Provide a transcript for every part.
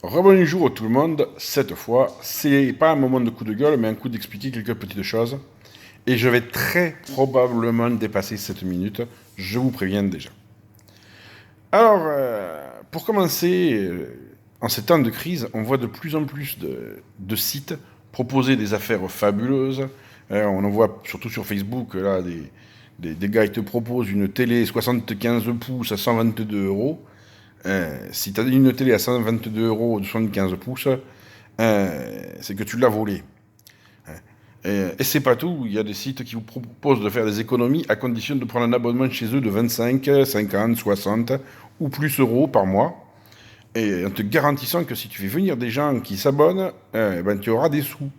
Rebonjour tout le monde, cette fois, c'est pas un moment de coup de gueule, mais un coup d'expliquer quelques petites choses. Et je vais très probablement dépasser 7 minutes, je vous préviens déjà. Alors, pour commencer, en ces temps de crise, on voit de plus en plus de sites proposer des affaires fabuleuses. On en voit surtout sur Facebook, là, des gars qui te proposent une télé 75 pouces à 122 euros. Si tu as une télé à 122 euros de 75 pouces, c'est que tu l'as volée. Et c'est pas tout, il y a des sites qui vous proposent de faire des économies à condition de prendre un abonnement chez eux de 25, 50, 60 ou plus euros par mois. Et en te garantissant que si tu fais venir des gens qui s'abonnent, ben, tu auras des sous.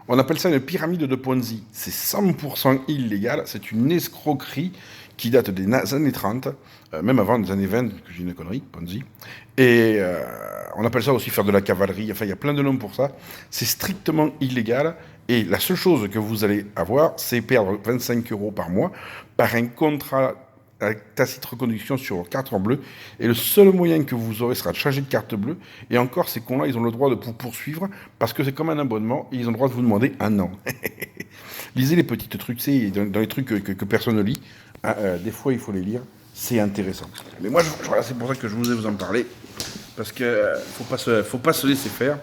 On appelle ça une pyramide de Ponzi. C'est 100% illégal, c'est une escroquerie qui date des années 30, même avant les années 20, que j'ai une connerie, Ponzi. Et on appelle ça aussi faire de la cavalerie, enfin il y a plein de noms pour ça. C'est strictement illégal, et la seule chose que vous allez avoir, c'est perdre 25 euros par mois par un contrat avec tacite reconduction sur carte bleue. Et le seul moyen que vous aurez sera de changer de carte bleue. Et encore, ces cons-là, ils ont le droit de vous poursuivre parce que c'est comme un abonnement et ils ont le droit de vous demander un an. Lisez les petits trucs, c'est dans les trucs que personne ne lit. Des fois, il faut les lire. C'est intéressant. Mais moi, voilà, c'est pour ça que je voulais vous en parler. Parce que faut pas se laisser faire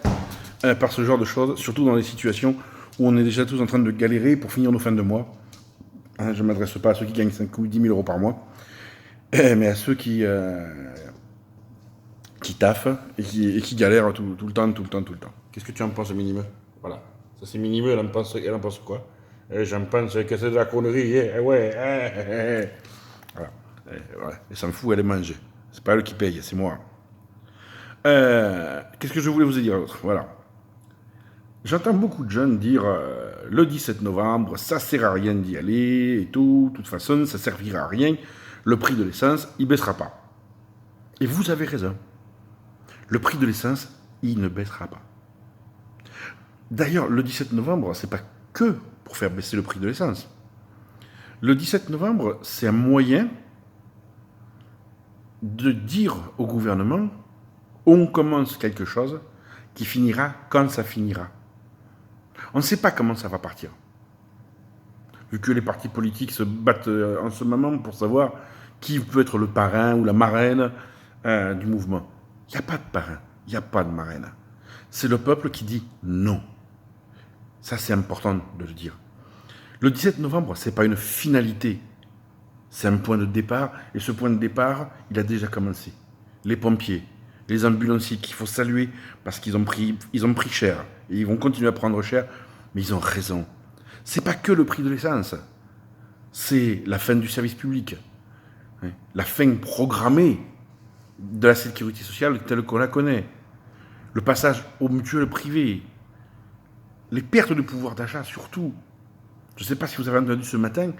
par ce genre de choses, surtout dans les situations où on est déjà tous en train de galérer pour finir nos fins de mois. Je ne m'adresse pas à ceux qui gagnent 5 ou 10 000 euros par mois, mais à ceux qui taffent et qui galèrent tout le temps. Qu'est-ce que tu en penses, Minime? Voilà. Ça, c'est Minime, elle en pense quoi? J'en pense que c'est de la connerie. Ouais. Voilà. Voilà. Elle s'en fout, elle est mangée. C'est pas elle qui paye, c'est moi. Qu'est-ce que je voulais vous dire d'autre? Voilà. J'entends beaucoup de jeunes dire le 17 novembre, ça sert à rien d'y aller et tout, de toute façon, ça servira à rien, le prix de l'essence, il baissera pas. Et vous avez raison. Le prix de l'essence, il ne baissera pas. D'ailleurs, le 17 novembre, c'est pas que pour faire baisser le prix de l'essence. Le 17 novembre, c'est un moyen de dire au gouvernement on commence quelque chose qui finira quand ça finira. On ne sait pas comment ça va partir. Vu que les partis politiques se battent en ce moment pour savoir qui peut être le parrain ou la marraine du mouvement. Il n'y a pas de parrain, il n'y a pas de marraine. C'est le peuple qui dit non. Ça, c'est important de le dire. Le 17 novembre, ce n'est pas une finalité. C'est un point de départ, et ce point de départ, il a déjà commencé. Les pompiers, les ambulanciers qu'il faut saluer parce qu'ils ont pris cher, et ils vont continuer à prendre cher, mais ils ont raison. C'est pas que le prix de l'essence, c'est la fin du service public, la fin programmée de la sécurité sociale telle qu'on la connaît, le passage aux mutuelles privées, les pertes de pouvoir d'achat surtout. Je ne sais pas si vous avez entendu ce matin,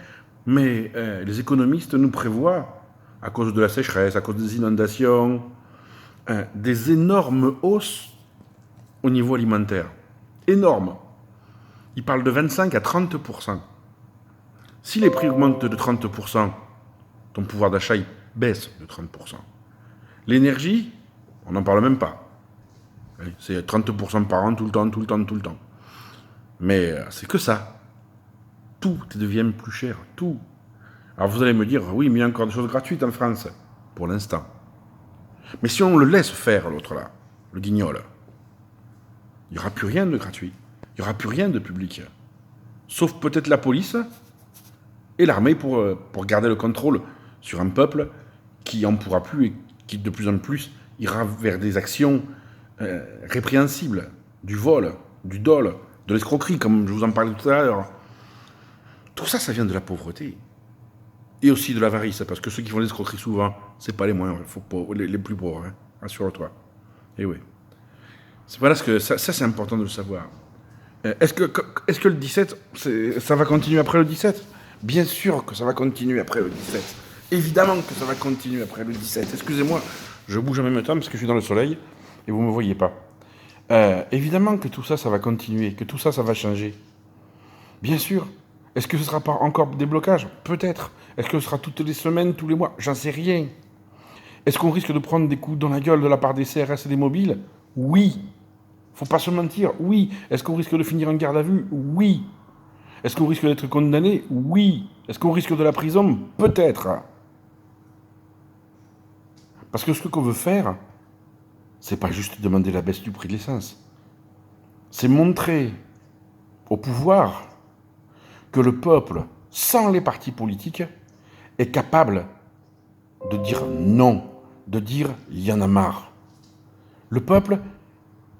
mais les économistes nous prévoient, à cause de la sécheresse, à cause des inondations, des énormes hausses au niveau alimentaire. Énormes. Ils parlent de 25 à 30%. Si les prix augmentent de 30%, ton pouvoir d'achat il baisse de 30%. L'énergie, on n'en parle même pas. C'est 30% par an, tout le temps. Mais c'est que ça. Tout devient plus cher, tout. Alors vous allez me dire, oui, mais il y a encore des choses gratuites en France, pour l'instant. Mais si on le laisse faire, l'autre là, le guignol, il n'y aura plus rien de gratuit. Il n'y aura plus rien de public. Sauf peut-être la police et l'armée pour garder le contrôle sur un peuple qui en pourra plus et qui de plus en plus ira vers des actions répréhensibles, du vol, du dol, de l'escroquerie, comme je vous en parlais tout à l'heure. Tout ça, ça vient de la pauvreté. Et aussi de l'avarice, parce que ceux qui font l'escroquerie souvent, c'est pas les moins, les plus pauvres, hein, rassure-toi. Et oui. Voilà ce que ça c'est important de le savoir. Est-ce que le 17, ça va continuer après le 17? Bien sûr que ça va continuer après le 17. Évidemment que ça va continuer après le 17. Excusez-moi, je bouge en même temps parce que je suis dans le soleil et vous ne me voyez pas. Évidemment que tout ça, ça va continuer, que tout ça, ça va changer. Bien sûr. Est-ce que ce sera pas encore des blocages? Peut-être. Est-ce que ce sera toutes les semaines, tous les mois? J'en sais rien. Est-ce qu'on risque de prendre des coups dans la gueule de la part des CRS et des mobiles? Oui. Faut pas se mentir. Oui. Est-ce qu'on risque de finir en garde à vue? Oui. Est-ce qu'on risque d'être condamné? Oui. Est-ce qu'on risque de la prison? Peut-être. Parce que ce qu'on veut faire, c'est pas juste demander la baisse du prix de l'essence. C'est montrer au pouvoir que le peuple, sans les partis politiques, est capable de dire non, de dire il y en a marre. Le peuple,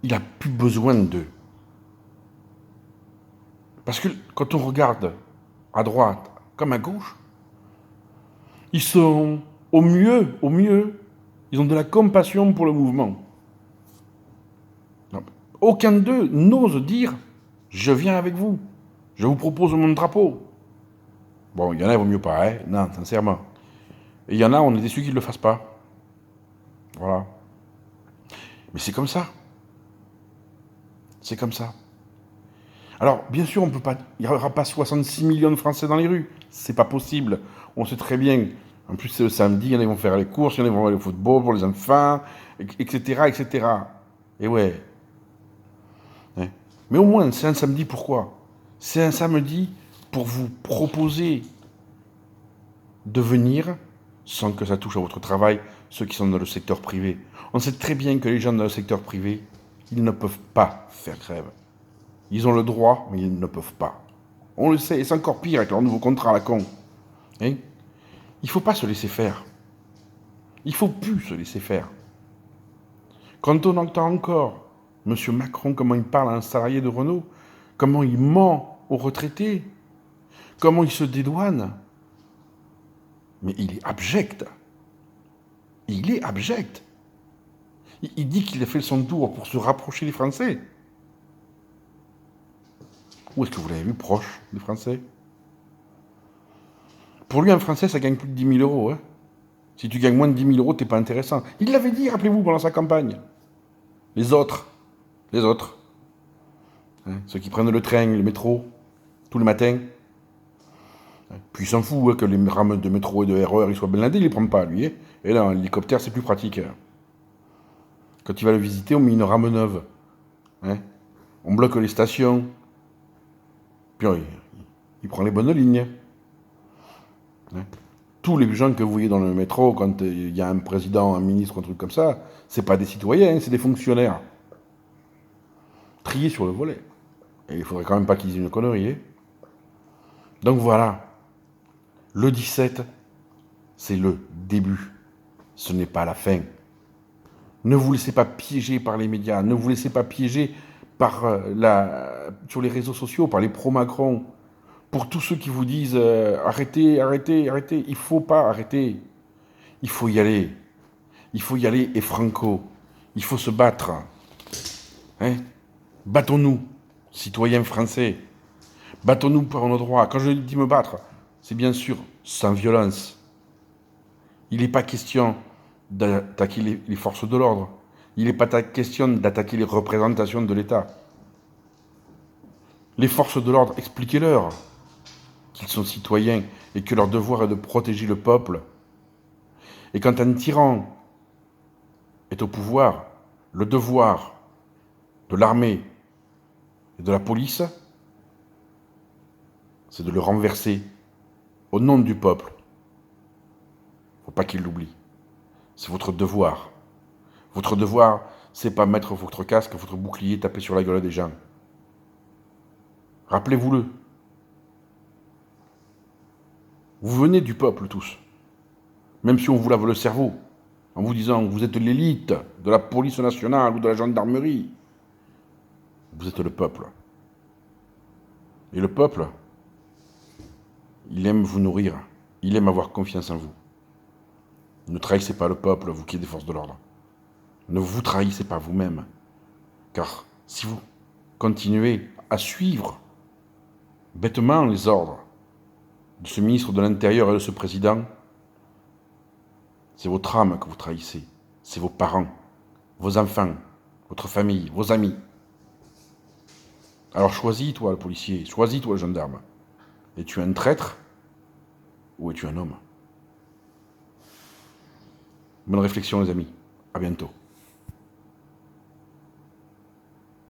il n'a plus besoin d'eux. Parce que quand on regarde à droite comme à gauche, ils sont au mieux, ils ont de la compassion pour le mouvement. Non, aucun d'eux n'ose dire je viens avec vous, je vous propose mon drapeau. Bon, il y en a, il vaut mieux pas, hein, non, sincèrement. Et il y en a, on est déçus qu'ils ne le fassent pas. Voilà. Mais c'est comme ça. C'est comme ça. Alors, bien sûr, on peut pas, il n'y aura pas 66 millions de Français dans les rues. C'est pas possible. On sait très bien. En plus, c'est le samedi, il y en a qui vont faire les courses, il y en a qui vont aller au football pour les enfants, etc., etc. Et ouais. Hein. Mais au moins, c'est un samedi, pourquoi? C'est un samedi pour vous proposer de venir, sans que ça touche à votre travail, ceux qui sont dans le secteur privé. On sait très bien que les gens dans le secteur privé, ils ne peuvent pas faire grève. Ils ont le droit, mais ils ne peuvent pas. On le sait, et c'est encore pire avec leur nouveau contrat à la con. Hein? Il ne faut pas se laisser faire. Il ne faut plus se laisser faire. Quand on entend encore M. Macron, comment il parle à un salarié de Renault, comment il ment aux retraités, comment il se dédouane, mais il est abject. Il est abject. Il dit qu'il a fait son tour pour se rapprocher des Français. Où est-ce que vous l'avez vu proche des Français? Pour lui, un Français, ça gagne plus de 10 000 euros. Hein. Si tu gagnes moins de 10 000 euros, t'es pas intéressant. Il l'avait dit, rappelez-vous, pendant sa campagne. Les autres. Hein, ceux qui prennent le train, le métro, tous les matins. Puis il s'en fout que les rames de métro et de RER ils soient blindés, il les prend pas, lui. Hein. Et là, l'hélicoptère, c'est plus pratique. Quand il va le visiter, on met une rame neuve. Hein. On bloque les stations. Puis il prend les bonnes lignes. Hein. Tous les gens que vous voyez dans le métro, quand il y a un président, un ministre, un truc comme ça, c'est pas des citoyens, c'est des fonctionnaires. Triés sur le volet. Et il faudrait quand même pas qu'ils aient une connerie. Hein. Donc voilà. Le 17, c'est le début. Ce n'est pas la fin. Ne vous laissez pas piéger par les médias. Ne vous laissez pas piéger par sur les réseaux sociaux, par les pro-Macron. Pour tous ceux qui vous disent arrêtez, arrêtez, arrêtez. Il ne faut pas arrêter. Il faut y aller. Il faut y aller et franco. Il faut se battre. Hein? Battons-nous, citoyens français. Battons-nous pour nos droits. Quand je dis me battre, c'est bien sûr sans violence. Il n'est pas question d'attaquer les forces de l'ordre. Il n'est pas question d'attaquer les représentations de l'État. Les forces de l'ordre, expliquez-leur qu'ils sont citoyens et que leur devoir est de protéger le peuple. Et quand un tyran est au pouvoir, le devoir de l'armée et de la police, c'est de le renverser au nom du peuple. Il ne faut pas qu'il l'oublie. C'est votre devoir. Votre devoir, c'est pas mettre votre casque, votre bouclier, taper sur la gueule des gens. Rappelez-vous-le. Vous venez du peuple tous. Même si on vous lave le cerveau, en vous disant vous êtes l'élite de la police nationale ou de la gendarmerie. Vous êtes le peuple. Et le peuple, il aime vous nourrir. Il aime avoir confiance en vous. Ne trahissez pas le peuple, vous qui êtes des forces de l'ordre. Ne vous trahissez pas vous-même. Car si vous continuez à suivre bêtement les ordres de ce ministre de l'Intérieur et de ce président, c'est votre âme que vous trahissez. C'est vos parents, vos enfants, votre famille, vos amis. Alors choisis, toi, le policier, choisis, toi, le gendarme. Es-tu un traître ou es-tu un homme? Bonne réflexion, les amis. À bientôt.